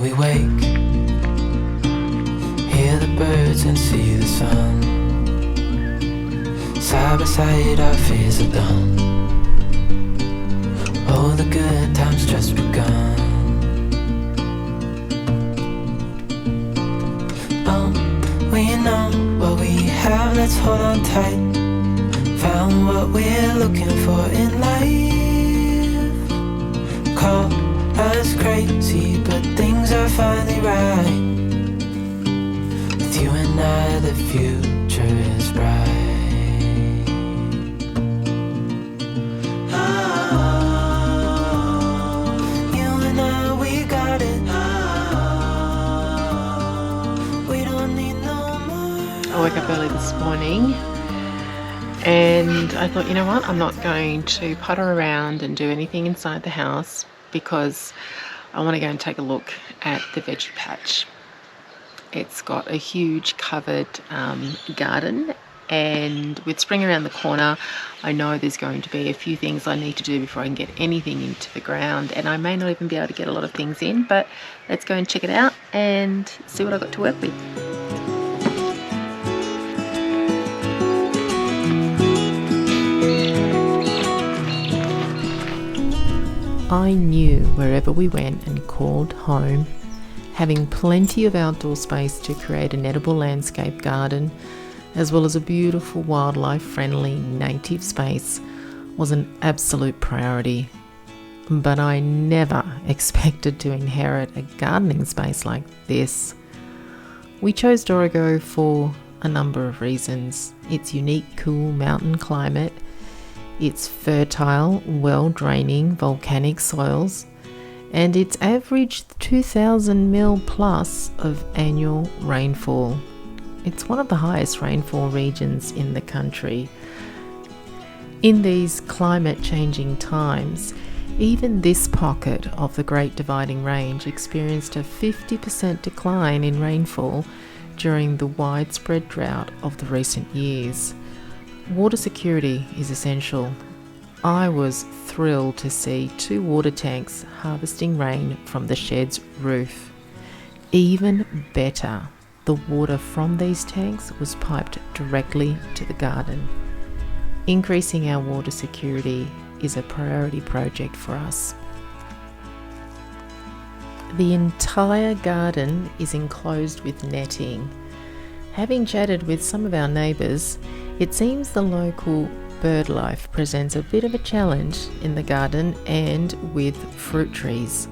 we wake, hear the birds and see the sun. Side by side our fears are done. Oh, the good times just begun. We know what we have, let's hold on tight. Found what we're looking for in life. Call us crazy, but things are finally right. With you and I, the future is bright. I woke up early this morning and I thought, you know what, I'm not going to putter around and do anything inside the house because I want to go and take a look at the veggie patch. It's got a huge covered garden, and with spring around the corner, I know there's going to be a few things I need to do before I can get anything into the ground, and I may not even be able to get a lot of things in, but let's go and check it out and see what I've got to work with. I knew wherever we went and called home, having plenty of outdoor space to create an edible landscape garden, as well as a beautiful wildlife-friendly native space, was an absolute priority. But I never expected to inherit a gardening space like this. We chose Dorrigo for a number of reasons. Its unique, cool mountain climate, its fertile, well-draining volcanic soils, and its average 2,000 mil plus of annual rainfall. It's one of the highest rainfall regions in the country. In these climate-changing times, even this pocket of the Great Dividing Range experienced a 50% decline in rainfall during the widespread drought of the recent years. Water security is essential. I was thrilled to see 2 water tanks harvesting rain from the shed's roof. Even better, the water from these tanks was piped directly to the garden. Increasing our water security is a priority project for us. The entire garden is enclosed with netting. Having chatted with some of our neighbours, it seems the local bird life presents a bit of a challenge in the garden and with fruit trees.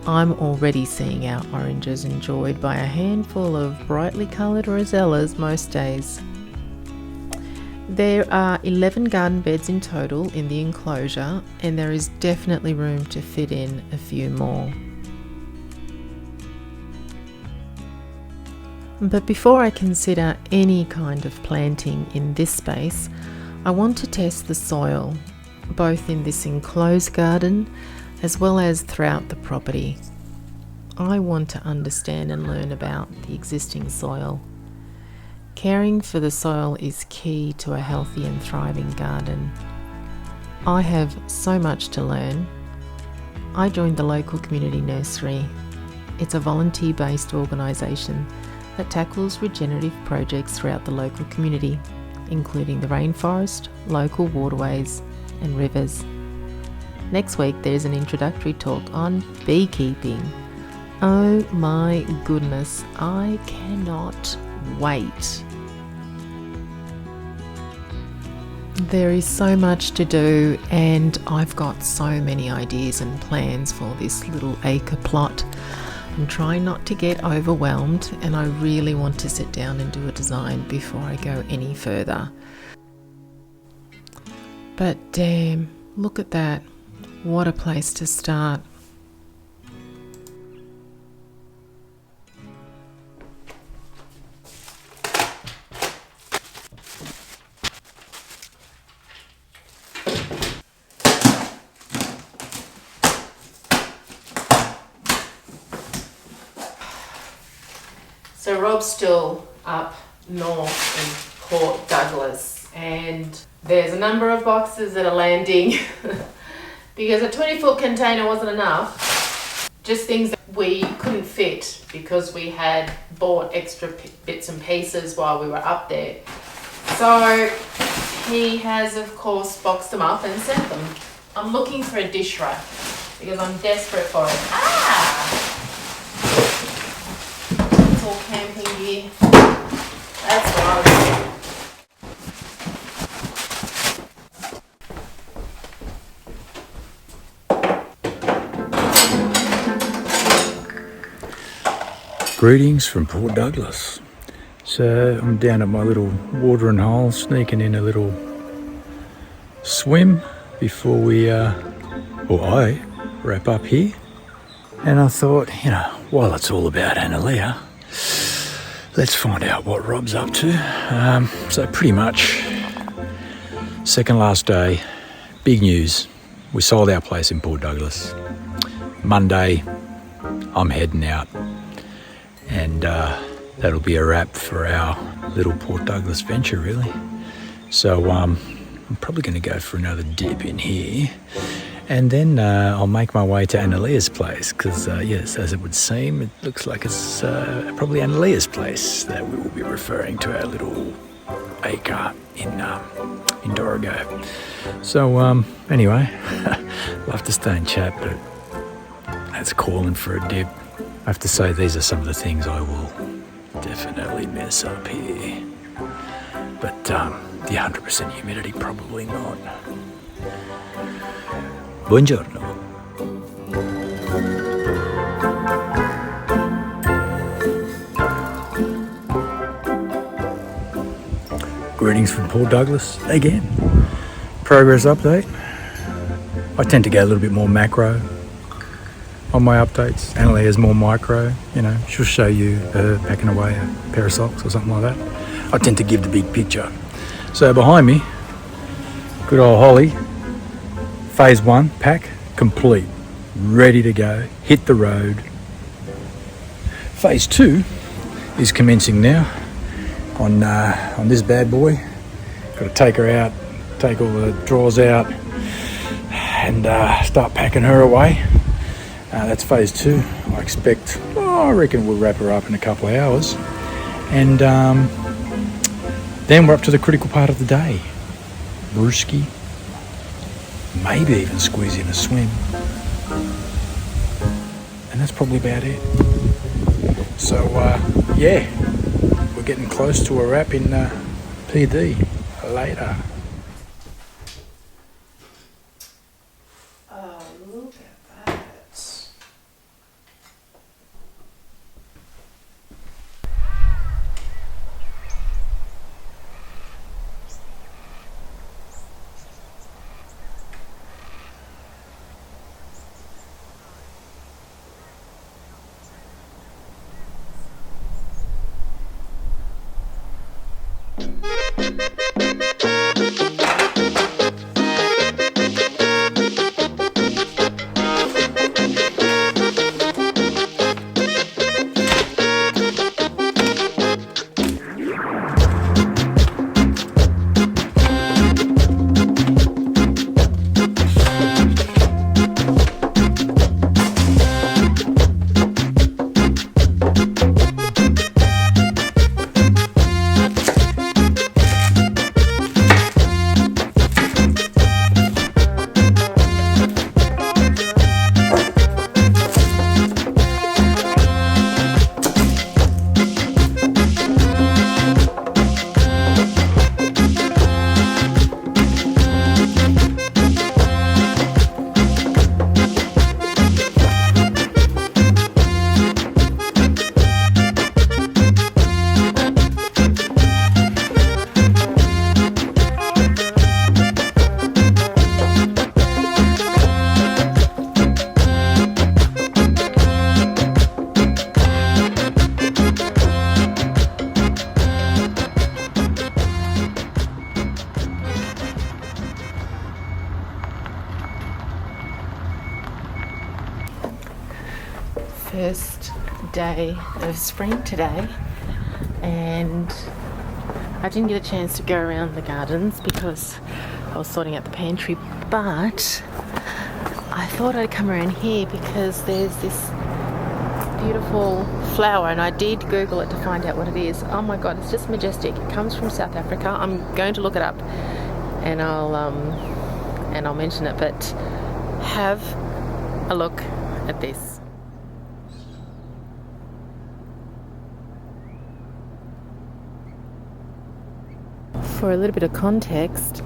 I'm already seeing our oranges enjoyed by a handful of brightly coloured rosellas most days. There are 11 garden beds in total in the enclosure, and there is definitely room to fit in a few more. But before I consider any kind of planting in this space, I want to test the soil, both in this enclosed garden as well as throughout the property. I want to understand and learn about the existing soil. Caring for the soil is key to a healthy and thriving garden. I have so much to learn. I joined the local community nursery. It's a volunteer-based organisation that tackles regenerative projects throughout the local community, including the rainforest, local waterways and rivers. Next week there's an introductory talk on beekeeping. Oh my goodness, I cannot wait. There is so much to do, and I've got so many ideas and plans for this little acre plot. I'm trying not to get overwhelmed, and I really want to sit down and do a design before I go any further. But damn, look at that. What a place to start. So Rob's still up north in Port Douglas, and there's a number of boxes that are landing because a 20-foot container wasn't enough. Just things that we couldn't fit because we had bought extra bits and pieces while we were up there. So he has, of course, boxed them up and sent them. I'm looking for a dish rack because I'm desperate for it. It's all camping gear. That's right. Greetings from Port Douglas. So I'm down at my little watering hole, sneaking in a little swim before I wrap up here. And I thought, while it's all about Analea, let's find out what Rob's up to. So pretty much, second last day, big news. We sold our place in Port Douglas. Monday, I'm heading out. And that'll be a wrap for our little Port Douglas venture, really. So I'm probably going to go for another dip in here. And then I'll make my way to Analea's place, because, yes, as it would seem, it looks like it's probably Analea's place that we will be referring to our little acre in Dorrigo. So, anyway, love to stay and chat, but that's calling for a dip. I have to say, these are some of the things I will definitely mess up here. But the 100% humidity, probably not. Buongiorno. Greetings from Port Douglas again. Progress update. I tend to go a little bit more macro on my updates. Analea's more micro, she'll show you her packing away a pair of socks or something like that. I tend to give the big picture. So behind me, good old Holly, phase 1, pack, complete, ready to go, hit the road. Phase 2 is commencing now on this bad boy. Got to take her out, take all the drawers out and start packing her away. That's phase 2. I reckon we'll wrap her up in a couple of hours. And then we're up to the critical part of the day. Brewski. Maybe even squeeze in a swim. And that's probably about it. So, we're getting close to a wrap in PD. Later. Look at that. First day of spring today, and I didn't get a chance to go around the gardens because I was sorting out the pantry, but I thought I'd come around here because there's this beautiful flower, and I did Google it to find out what it is. Oh my god, it's just majestic. It comes from South Africa. I'm going to look it up, and I'll mention it. But have a look at this. For a little bit of context,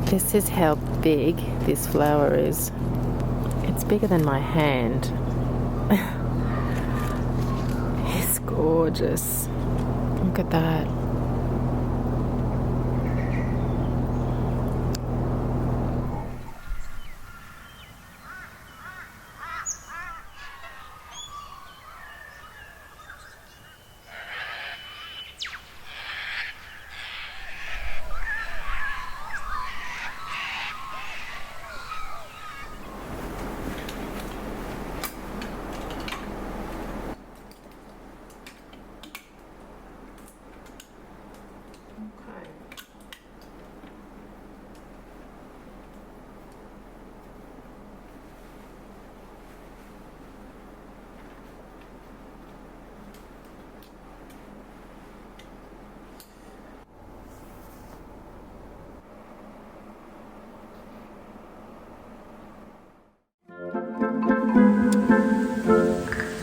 this is how big this flower is. It's bigger than my hand. It's gorgeous. Look at that.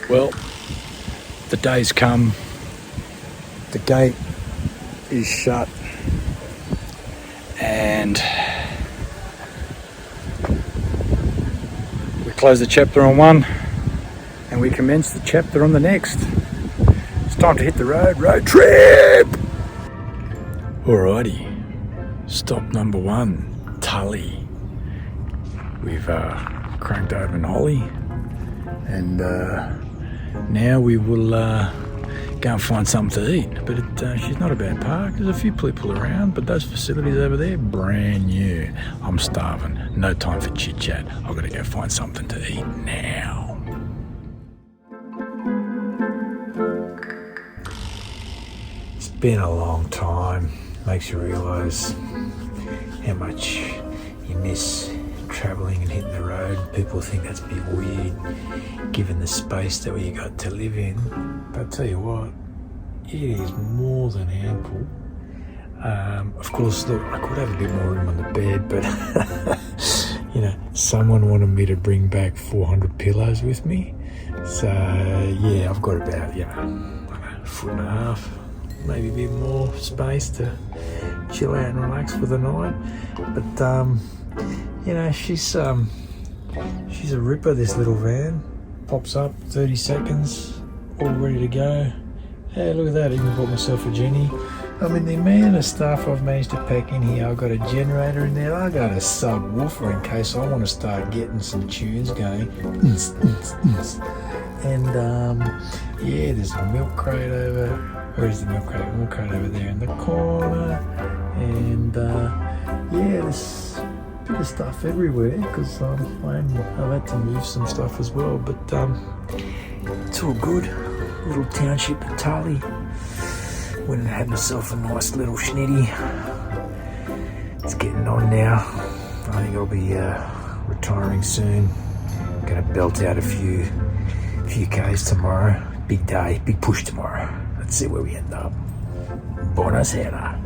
Well, the day's come. The gate is shut, and we close the chapter on one and we commence the chapter on the next. It's time to hit the road trip! Alrighty, stop number one, Tully. We've cranked open Holly, and now we will go and find something to eat. But she's not a bad park. There's a few people around, but those facilities over there, brand new. I'm starving. No time for chit chat. I've got to go find something to eat now. It's been a long time. Makes you realise how much you miss travelling and hitting the road. People think that's a bit weird given the space that we got to live in, but I'll tell you what, it is more than ample. Of course, look, I could have a bit more room on the bed, but you know, someone wanted me to bring back 400 pillows with me, so yeah, I've got about, you know, a foot and a half, maybe a bit more space to chill out and relax for the night. But you know, she's a ripper, this little van. Pops up, 30 seconds, all ready to go. Hey, look at that, I even bought myself a Jenny. I mean, the amount of stuff I've managed to pack in here. I've got a generator in there, I've got a subwoofer in case I want to start getting some tunes going. And yeah, there's a milk crate over, where is the milk crate? Milk crate over there in the corner. And yeah, there's bit of stuff everywhere because I've had to move some stuff as well, but it's all good. Little township of Tully. Went and had myself a nice little schnitty. It's getting on now. I think I'll be retiring soon. Gonna belt out a few Ks tomorrow. Big day, big push tomorrow. Let's see where we end up. Buonasera.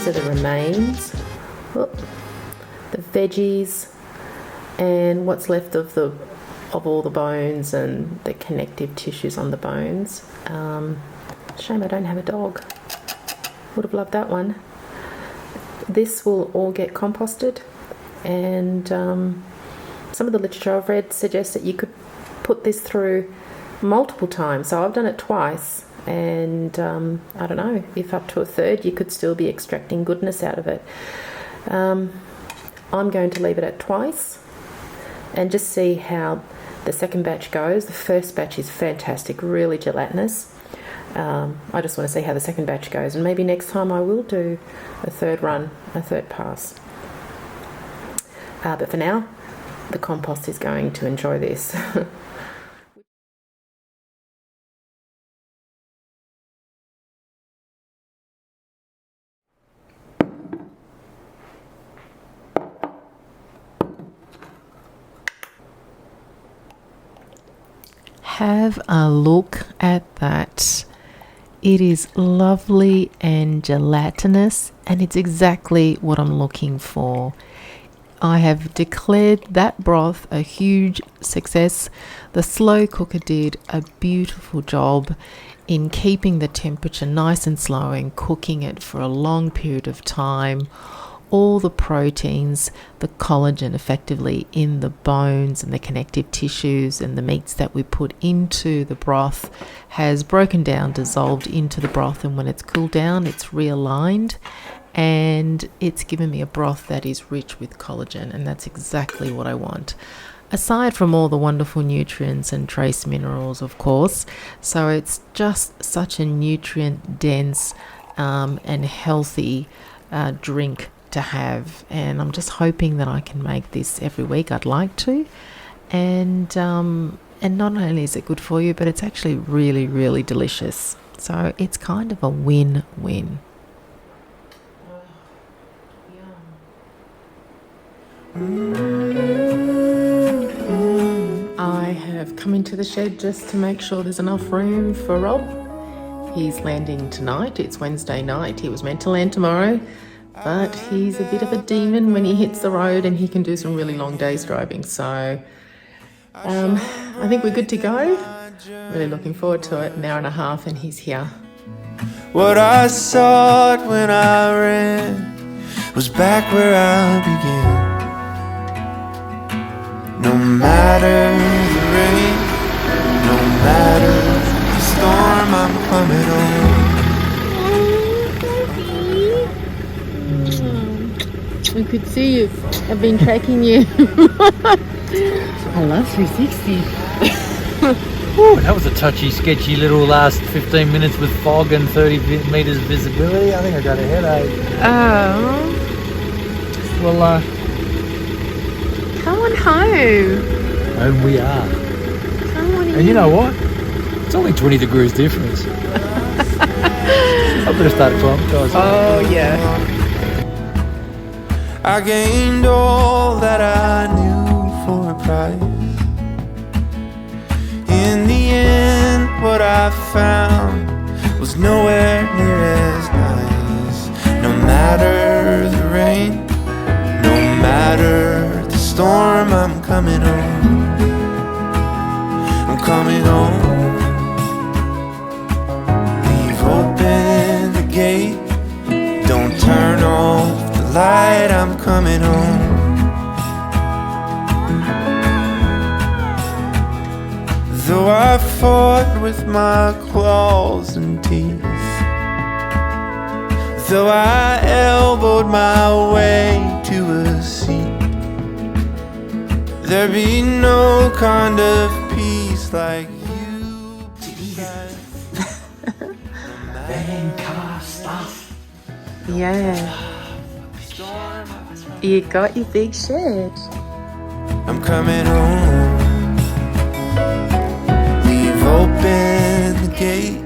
these are the remains, the veggies, and what's left of all the bones and the connective tissues on the bones. Shame I don't have a dog. Would have loved that one. This will all get composted, and some of the literature I've read suggests that you could put this through multiple times. So I've done it twice, and I don't know, if up to a third you could still be extracting goodness out of it. I'm going to leave it at twice and just see how the second batch goes. The first batch is fantastic, really gelatinous. I just want to see how the second batch goes, and maybe next time I will do a third run, a third pass. But for now, the compost is going to enjoy this. Have a look at that. It is lovely and gelatinous, and it's exactly what I'm looking for. I have declared that broth a huge success. The slow cooker did a beautiful job in keeping the temperature nice and slow and cooking it for a long period of time. All the proteins, the collagen effectively in the bones and the connective tissues and the meats that we put into the broth has broken down, dissolved into the broth, and when it's cooled down, it's realigned, and it's given me a broth that is rich with collagen, and that's exactly what I want. Aside from all the wonderful nutrients and trace minerals, of course. So it's just such a nutrient dense and healthy drink to have, and I'm just hoping that I can make this every week. I'd like to, and not only is it good for you, but it's actually really, really delicious. So it's kind of a win-win. I have come into the shed just to make sure there's enough room for Rob. He's landing tonight. It's Wednesday night. He was meant to land tomorrow, but he's a bit of a demon when he hits the road, and he can do some really long days driving. So I think we're good to go. Really looking forward to it. An hour and a half and he's here. What I sought when I ran was back where I began. No matter the rain, no matter the storm, I'm coming home. I could see you. I've been tracking you. I love 360. Ooh, that was a touchy, sketchy little last 15 minutes with fog and 30 metres visibility. I think I got a headache. Oh. Well, Come on home. home we are. Come on in. And you know what? It's only 20 degrees difference. I better start acclimatising. Oh, yeah. I gained all that I knew for a price. In the end, what I found was nowhere near as nice. No matter the rain, no matter the storm, I'm coming home. I'm coming home. Leave open the gate, don't turn off the light, I'm coming home. Though I fought with my claws and teeth, though I elbowed my way to a seat, there be no kind of peace like you. Van car stuff. Yeah. You got your big shed. I'm coming home. Leave open the gate,